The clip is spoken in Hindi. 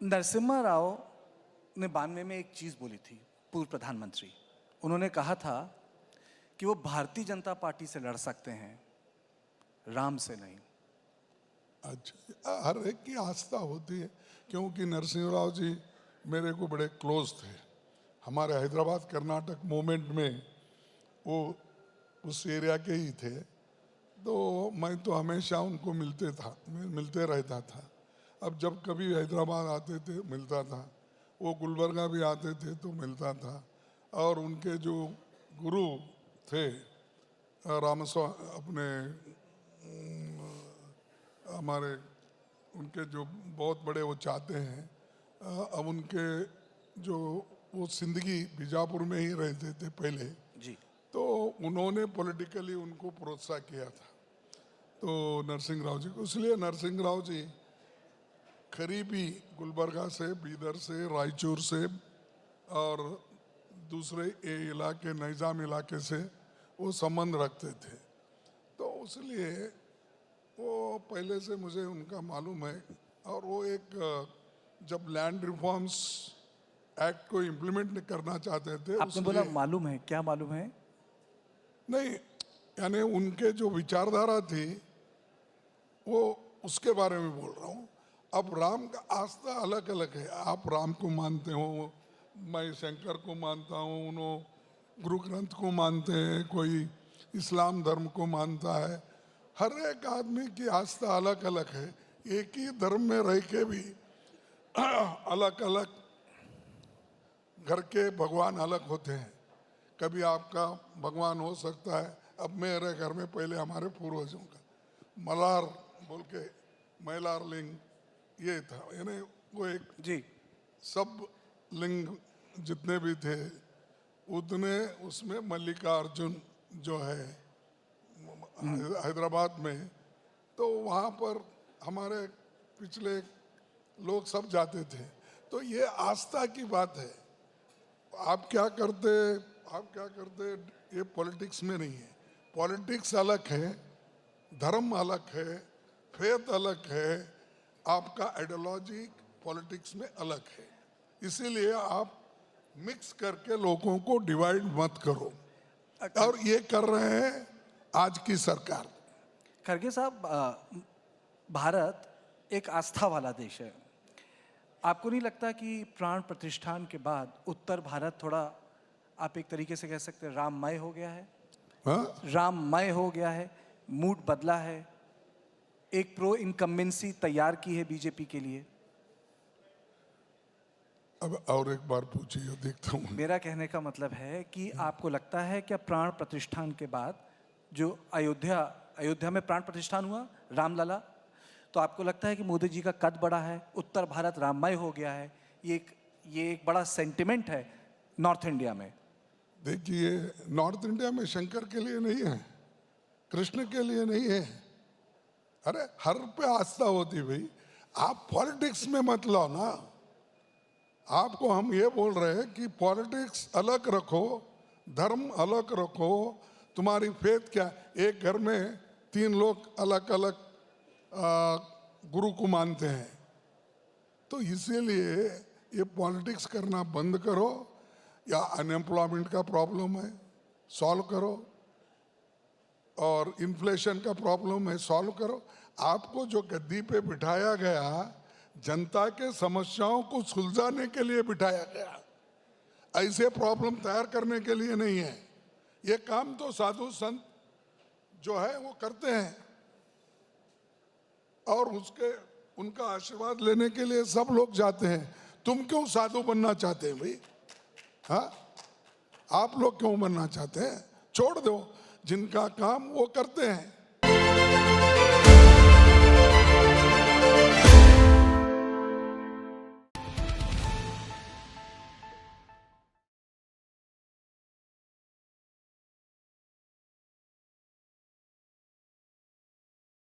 नरसिम्हा राव ने 92 में एक चीज़ बोली थी, पूर्व प्रधानमंत्री। उन्होंने कहा था कि वो भारतीय जनता पार्टी से लड़ सकते हैं, राम से नहीं। अच्छा, हर एक की आस्था होती है, क्योंकि नरसिंह राव जी मेरे को बड़े क्लोज थे। हमारे हैदराबाद कर्नाटक मूवमेंट में वो उस एरिया के ही थे, तो मैं तो हमेशा उनको मिलते रहता था। अब जब कभी हैदराबाद आते थे मिलता था, वो गुलबर्गा भी आते थे तो मिलता था। और उनके जो गुरु थे अपने हमारे उनके जो बहुत बड़े वो चाहते हैं, अब उनके जो वो जिंदगी बीजापुर में ही रहते थे पहले जी। तो उन्होंने पॉलिटिकली उनको प्रोत्साहन किया था, तो नरसिंह राव जी को। इसलिए नरसिंह राव जी करीबी गुलबर्गा से, बीदर से, रायचूर से और दूसरे इलाके निजाम इलाके से वो संबंध रखते थे, तो इसलिए वो पहले से मुझे उनका मालूम है। और वो एक जब लैंड रिफॉर्म्स एक्ट को इम्प्लीमेंट करना चाहते थे, आपने बोला मालूम है, क्या मालूम है? नहीं, यानी उनके जो विचारधारा थी वो उसके बारे में बोल रहा हूँ। अब राम का आस्था अलग अलग है, आप राम को मानते हो, मैं शंकर को मानता हूँ, उन्होंने गुरु ग्रंथ को मानते हैं, कोई इस्लाम धर्म को मानता है। हर एक आदमी की आस्था अलग अलग है। एक ही धर्म में रह के भी अलग अलग घर के भगवान अलग होते हैं। कभी आपका भगवान हो सकता है, अब मेरे घर में पहले हमारे पूर्वजों का मलार बोल के मैलार लिंग ये था, यानी वो एक जी। सब लिंग जितने भी थे उतने उसमें मल्लिकार्जुन जो है हैदराबाद में, तो वहाँ पर हमारे पिछले लोग सब जाते थे। तो ये आस्था की बात है। आप क्या करते ये पॉलिटिक्स में नहीं है। पॉलिटिक्स अलग है, धर्म अलग है, फेथ अलग है, आपका आइडियोलॉजी पॉलिटिक्स में अलग है। इसीलिए आप मिक्स करके लोगों को डिवाइड मत करो, और ये कर रहे हैं आज की सरकार। खड़गे साहब, भारत एक आस्था वाला देश है। आपको नहीं लगता कि प्राण प्रतिष्ठान के बाद उत्तर भारत थोड़ा, आप एक तरीके से कह सकते हैं, राममय हो गया है? हाँ? राममय हो गया है, मूड बदला है, एक प्रो इनकम्बेंसी तैयार की है बीजेपी के लिए? अब और एक बार पूछिए, देखता हूँ। मेरा कहने का मतलब है कि आपको लगता है क्या प्राण प्रतिष्ठान के बाद जो अयोध्या में प्राण प्रतिष्ठान हुआ रामलला, तो आपको लगता है कि मोदी जी का कद बड़ा है, उत्तर भारत राममय हो गया है? ये एक बड़ा सेंटिमेंट है नॉर्थ इंडिया में। देखिए, नॉर्थ इंडिया में शंकर के लिए नहीं है, कृष्ण के लिए नहीं है। अरे हर पे आस्था होती भाई, आप पॉलिटिक्स में मत लाओ ना। आपको हम ये बोल रहे हैं कि पॉलिटिक्स अलग रखो, धर्म अलग रखो, तुम्हारी फेथ क्या। एक घर में 3 लोग अलग अलग गुरु को मानते हैं, तो इसीलिए ये पॉलिटिक्स करना बंद करो। या अनएम्प्लॉयमेंट का प्रॉब्लम है, सॉल्व करो, और इन्फ्लेशन का प्रॉब्लम है, सॉल्व करो। आपको जो गद्दी पे बिठाया गया, जनता के समस्याओं को सुलझाने के लिए बिठाया गया, ऐसे प्रॉब्लम तैयार करने के लिए नहीं है। ये काम तो साधु संत जो है वो करते हैं, और उनका आशीर्वाद लेने के लिए सब लोग जाते हैं। तुम क्यों साधु बनना चाहते हैं भाई? हाँ, आप लोग क्यों बनना चाहते हैं? छोड़ दो, जिनका काम वो करते हैं।